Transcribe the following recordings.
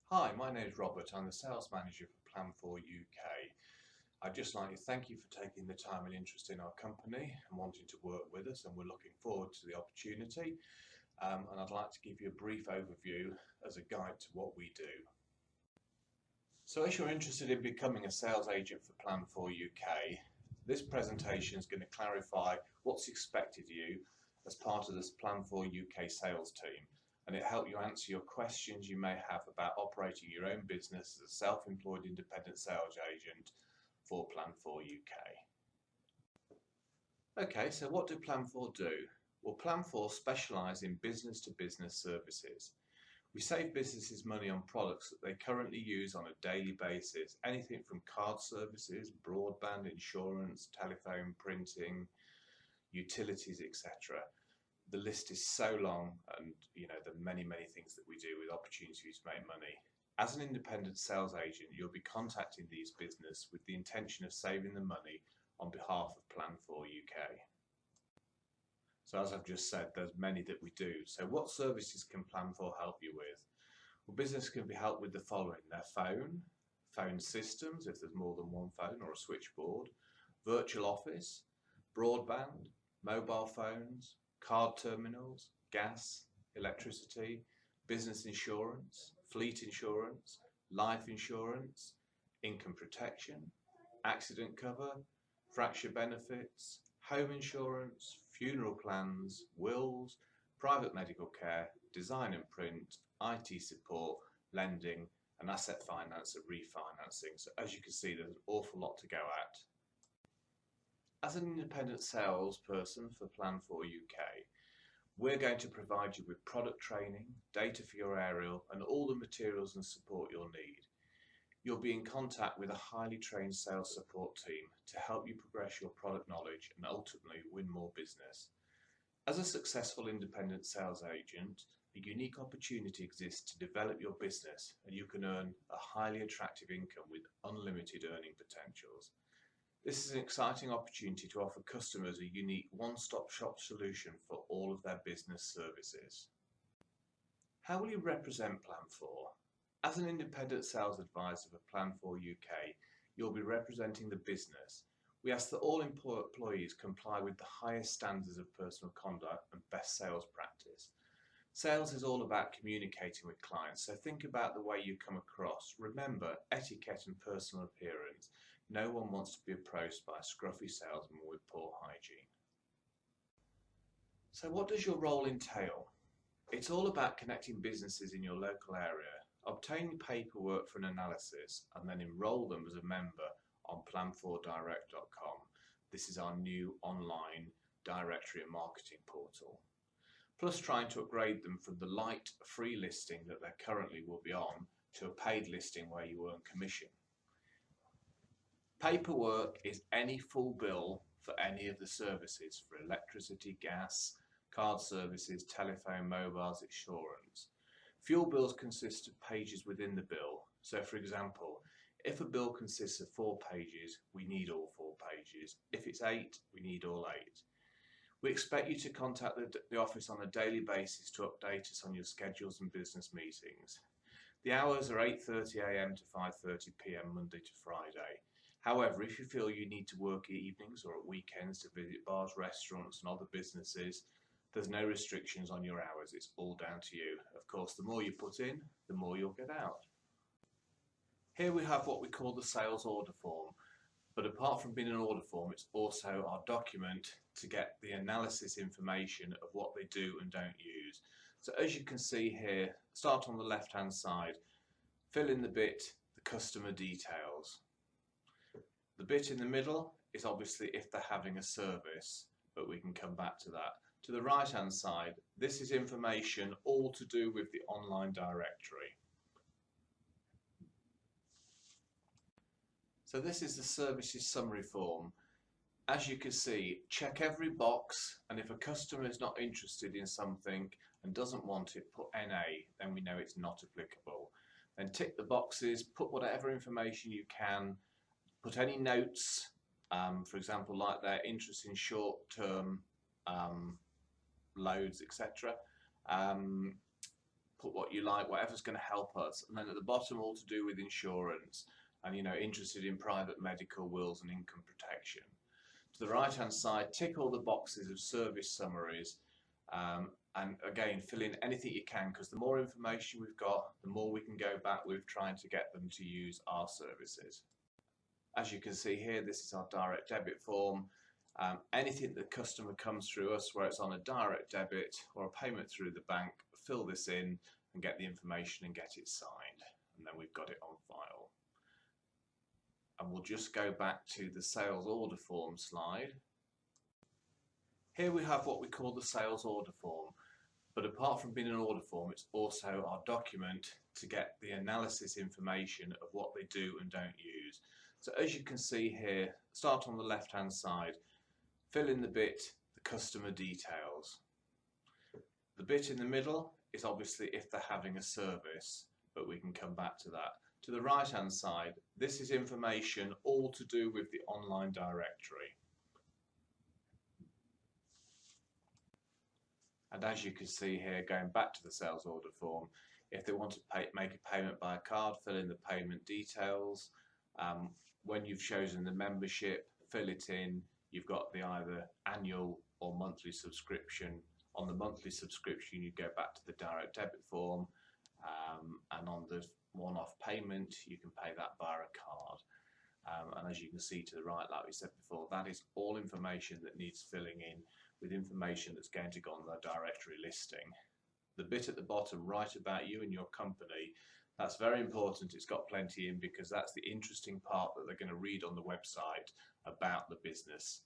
Hi, my name is Robert. I'm the sales manager for Plan4 UK. I'd just like to thank you for taking the time and interest in our company and wanting to work with us, and we're looking forward to the opportunity. And I'd like to give you a brief overview as a guide to what we do. So as you're interested in becoming a sales agent for Plan4 UK, this presentation is going to clarify what's expected of you as part of this Plan4 UK sales team, and it help you answer your questions you may have about operating your own business as a self-employed independent sales agent for Plan4 UK. Okay, so what do Plan4 do? Well, Plan4 specialise in business-to-business services. We save businesses money on products that they currently use on a daily basis, anything from card services, broadband, insurance, telephone, printing, utilities, etc. The list is so long, and there are many things that we do with opportunities to make money. As an independent sales agent, you'll be contacting these businesses with the intention of saving them money on behalf of Plan4 UK. So as I've just said, there's many that we do. So what services can Plan4 help you with? Well, business can be helped with the following: their phone systems, if there's more than one phone or a switchboard, virtual office, broadband, mobile phones, card terminals, gas, electricity, business insurance, fleet insurance, life insurance, income protection, accident cover, fracture benefits, home insurance, funeral plans, wills, private medical care, design and print, IT support, lending, and asset finance and refinancing. So as you can see, there's an awful lot to go at. As an independent salesperson for Plan4 UK, we're going to provide you with product training, data for your aerial, and all the materials and support you'll need. You'll be in contact with a highly trained sales support team to help you progress your product knowledge and ultimately win more business. As a successful independent sales agent, a unique opportunity exists to develop your business, and you can earn a highly attractive income with unlimited earning potentials. This is an exciting opportunity to offer customers a unique one-stop shop solution for all of their business services. How will you represent Plan4? As an independent sales advisor for Plan4 UK, you'll be representing the business. We ask that all employees comply with the highest standards of personal conduct and best sales practice. Sales is all about communicating with clients, so think about the way you come across. Remember etiquette and personal appearance. No one wants to be approached by a scruffy salesman with poor hygiene. So what does your role entail? It's all about connecting businesses in your local area, obtaining paperwork for an analysis, and then enroll them as a member on plan4direct.com. This is our new online directory and marketing portal. Plus trying to upgrade them from the light free listing that they currently will be on to a paid listing where you earn commission. Paperwork is any full bill for any of the services for electricity, gas, card services, telephone, mobiles, insurance. Fuel bills consist of pages within the bill. So for example, if a bill consists of 4 pages, we need all 4 pages. If it's 8, we need all 8. We expect you to contact the office on a daily basis to update us on your schedules and business meetings. The hours are 8:30 AM to 5:30 PM Monday to Friday. However, if you feel you need to work evenings or at weekends to visit bars, restaurants and other businesses, there's no restrictions on your hours. It's all down to you. Of course, the more you put in, the more you'll get out. Here we have what we call the sales order form. But apart from being an order form, it's also our document to get the analysis information of what they do and don't use. So as you can see here, start on the left hand side, fill in the bit, the customer details. The bit in the middle is obviously if they're having a service, but we can come back to that. To the right hand side, this is information all to do with the online directory. So this is the services summary form. As you can see, check every box, and if a customer is not interested in something and doesn't want it, put NA, then we know it's not applicable. Then tick the boxes, put whatever information you can, put any notes, for example, like their interest in short-term loads, etc. put what you like, whatever's going to help us. And then at the bottom, all to do with insurance and, interested in private medical, wills and income protection. To the right hand side, tick all the boxes of service summaries, and again, fill in anything you can, because the more information we've got, the more we can go back with trying to get them to use our services. As you can see here, this is our direct debit form. Anything the customer comes through us, where it's on a direct debit or a payment through the bank, fill this in and get the information and get it signed, and then we've got it on file. And we'll just go back to the sales order form slide. Here we have what we call the sales order form, but apart from being an order form, it's also our document to get the analysis information of what they do and don't use. So as you can see here, start on the left hand side, fill in the bit, the customer details. The bit in the middle is obviously if they're having a service, but we can come back to that. To the right hand side, this is information all to do with the online directory. And as you can see here, going back to the sales order form, if they want to make a payment by card, fill in the payment details. When you've chosen the membership, fill it in. You've got the either annual or monthly subscription. On the monthly subscription, you go back to the direct debit form, and on the one-off payment, you can pay that via a card. And as you can see to the right, like we said before, that is all information that needs filling in with information that's going to go on the directory listing. The bit at the bottom, write about you and your company, that's very important. It's got plenty in, because that's the interesting part that they're going to read on the website about the business,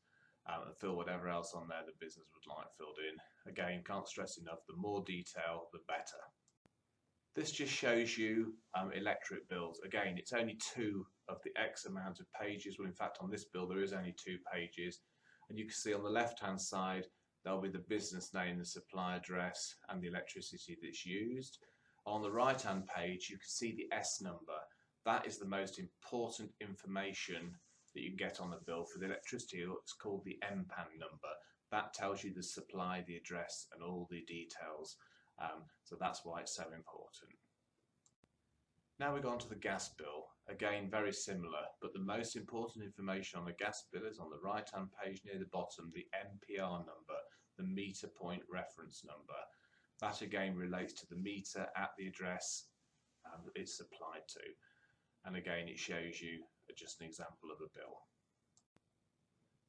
and fill whatever else on there the business would like filled in. Again, can't stress enough, the more detail, the better. This just shows you electric bills. Again, it's only 2 of the X amount of pages. Well, in fact, on this bill, there is only 2 pages. And you can see on the left-hand side, there'll be the business name, the supply address, and the electricity that's used. On the right-hand page, you can see the S number. That is the most important information that you can get on the bill for the electricity. It's called the MPAN number. That tells you the supply, the address, and all the details. So that's why it's so important. Now we go on to the gas bill. Again, very similar, but the most important information on the gas bill is on the right-hand page near the bottom, the MPR number, the meter point reference number. That again relates to the meter at the address that it's supplied to. And again, it shows you just an example of a bill.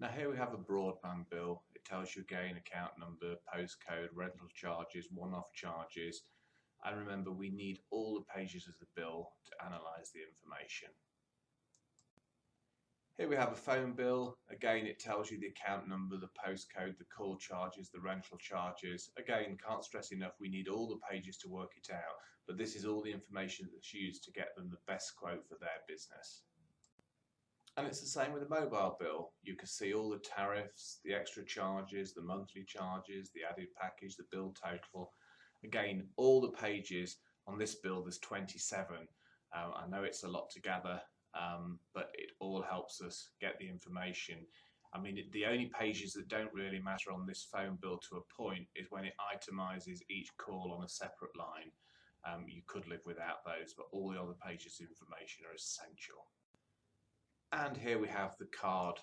Now here we have a broadband bill. It tells you again account number, postcode, rental charges, one-off charges. And remember, we need all the pages of the bill to analyse the information. Here we have a phone bill. Again, it tells you the account number, the postcode, the call charges, the rental charges. Again, can't stress enough, we need all the pages to work it out, but this is all the information that's used to get them the best quote for their business. And it's the same with a mobile bill. You can see all the tariffs, the extra charges, the monthly charges, the added package, the bill total. Again, all the pages on this bill, there's 27. I know it's a lot to gather, but it all helps us get the information. I mean, the only pages that don't really matter on this phone bill to a point is when it itemises each call on a separate line. You could live without those, but all the other pages of information are essential. And here we have the card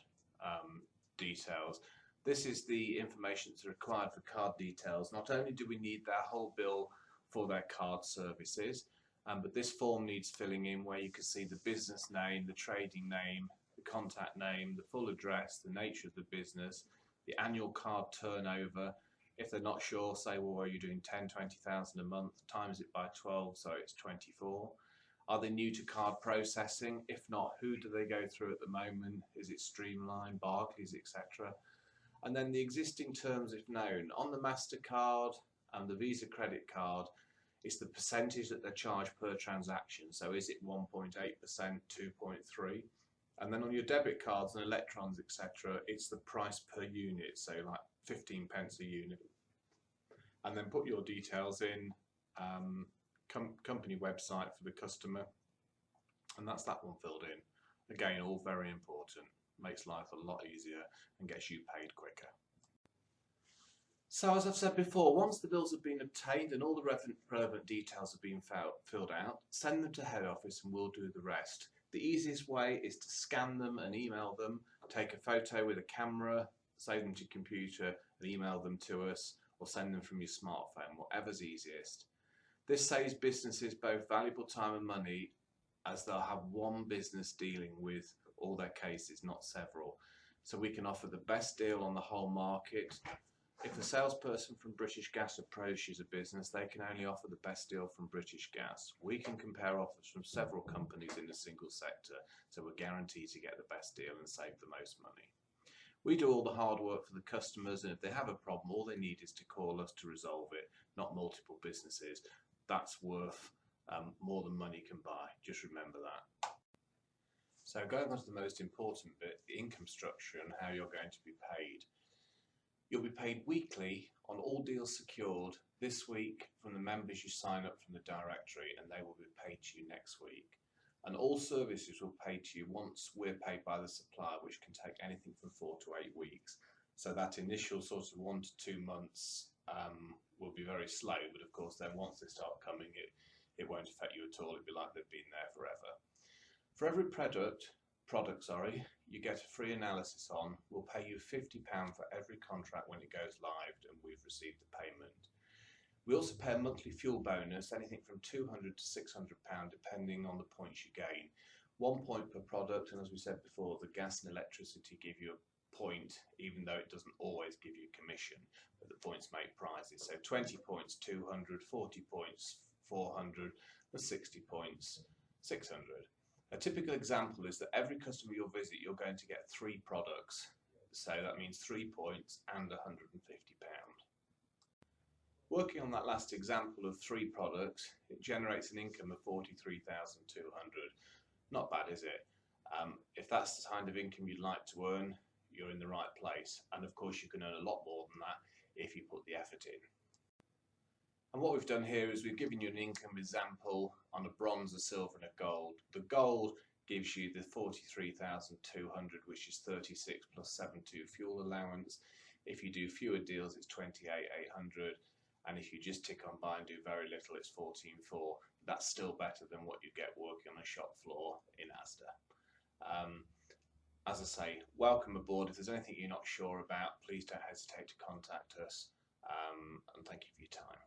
details. This is the information that's required for card details. Not only do we need their whole bill for their card services, but this form needs filling in, where you can see the business name, the trading name, the contact name, the full address, the nature of the business, the annual card turnover. If they're not sure, say, well, are you doing 10, 20,000 a month? Times it by 12, so it's 24. Are they new to card processing? If not, who do they go through at the moment? Is it Streamline, Barclays, etc.? And then the existing terms if known. On the MasterCard and the Visa credit card, it's the percentage that they charge per transaction. So is it 1.8%, 2.3%? And then on your debit cards and electrons, etc., it's the price per unit, so like 15 pence a unit. And then put your details in, company website for the customer, and that's that one filled in. Again, all very important. Makes life a lot easier and gets you paid quicker. So as I've said before, once the bills have been obtained and all the relevant details have been filled out, send them to head office and we'll do the rest. The easiest way is to scan them and email them, take a photo with a camera, save them to your computer and email them to us, or send them from your smartphone, whatever's easiest. This saves businesses both valuable time and money, as they'll have one business dealing with all their cases, not several. So we can offer the best deal on the whole market. If a salesperson from British Gas approaches a business, they can only offer the best deal from British Gas. We can compare offers from several companies in a single sector, so we're guaranteed to get the best deal and save the most money. We do all the hard work for the customers, and if they have a problem, all they need is to call us to resolve it, not multiple businesses. That's worth more than money can buy. Just remember that. So going on to the most important bit, the income structure and how you're going to be paid. You'll be paid weekly on all deals secured this week from the members you sign up from the directory, and they will be paid to you next week. And all services will pay to you once we're paid by the supplier, which can take anything from 4 to 8 weeks. So that initial sort of 1 to 2 months will be very slow, but of course then once they start coming, it won't affect you at all. It'll be like they've been there forever. For every product, you get a free analysis on. We'll pay you £50 for every contract when it goes live and we've received the payment. We also pay a monthly fuel bonus, anything from £200 to £600 depending on the points you gain. 1 point per product, and as we said before, the gas and electricity give you a point, even though it doesn't always give you commission, but the points make prizes. So 20 points, 200, 40 points, 400, and 60 points, 600. A typical example is that every customer you'll visit, you're going to get 3 products. So that means 3 points and £150. Working on that last example of 3 products, it generates an income of 43,200. Not bad, is it? If that's the kind of income you'd like to earn, you're in the right place. And of course, you can earn a lot more than that if you put the effort in. And what we've done here is we've given you an income example on a bronze, a silver and a gold. The gold gives you the 43,200, which is 36 plus 72 fuel allowance. If you do fewer deals, it's 28,800. And if you just tick on buy and do very little, it's 14,400. That's still better than what you get working on a shop floor in Asda. As I say, welcome aboard. If there's anything you're not sure about, please don't hesitate to contact us. And thank you for your time.